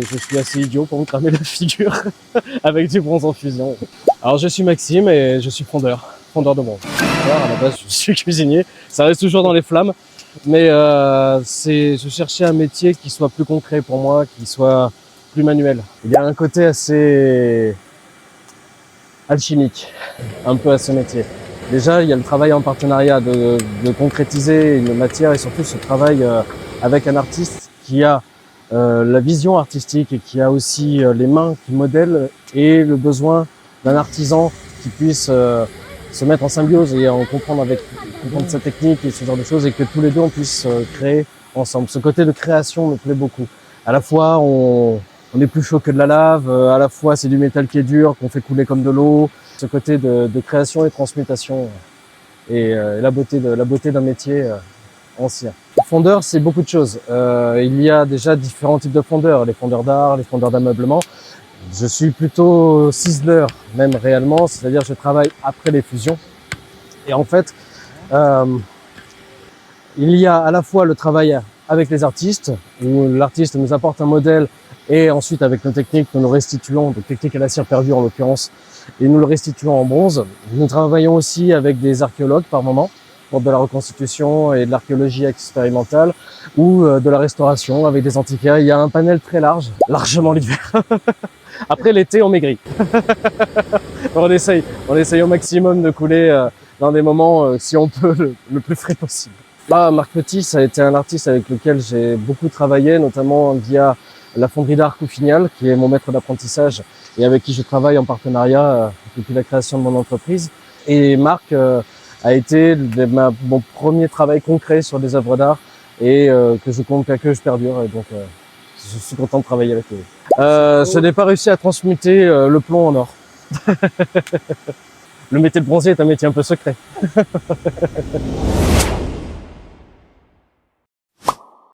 Je suis assez idiot pour me cramer la figure avec du bronze en fusion. Alors je suis Maxime et je suis fondeur de bronze. Alors, à la base, je suis cuisinier, ça reste toujours dans les flammes, mais je cherchais un métier qui soit plus concret pour moi, qui soit plus manuel. Il y a un côté assez alchimique, un peu à ce métier. Déjà, il y a le travail en partenariat de concrétiser une matière et surtout ce travail avec un artiste qui a la vision artistique et qui a aussi les mains qui modèlent et le besoin d'un artisan qui puisse se mettre en symbiose et en comprendre sa technique et ce genre de choses et que tous les deux on puisse créer ensemble. Ce côté de création me plaît beaucoup. À la fois on est plus chaud que de la lave, à la fois c'est du métal qui est dur, qu'on fait couler comme de l'eau. Ce côté de création et transmutation et la beauté d'un métier ancien. Fondeur, c'est beaucoup de choses. Il y a déjà différents types de fondeurs, les fondeurs d'art, les fondeurs d'ameublement. Je suis plutôt ciseleur, même réellement, c'est-à-dire je travaille après les fusions. Et en fait, il y a à la fois le travail avec les artistes, où l'artiste nous apporte un modèle et ensuite avec nos techniques, nous le restituons, de techniques à la cire perdue en l'occurrence, et nous le restituons en bronze. Nous travaillons aussi avec des archéologues par moment, pour de la reconstitution et de l'archéologie expérimentale, ou de la restauration avec des antiquaires. Il y a un panel très large, largement l'hiver. Après l'été, on maigrit. On essaye au maximum de couler dans des moments, si on peut, le plus frais possible. Là, Marc Petit, ça a été un artiste avec lequel j'ai beaucoup travaillé, notamment via la fonderie d'art Coufignal, qui est mon maître d'apprentissage et avec qui je travaille en partenariat depuis la création de mon entreprise. Et Marc a été mon premier travail concret sur des œuvres d'art et que je perdure. Et donc, je suis content de travailler avec lui. Je n'ai pas réussi à transmuter le plomb en or. Le métier de bronzier est un métier un peu secret.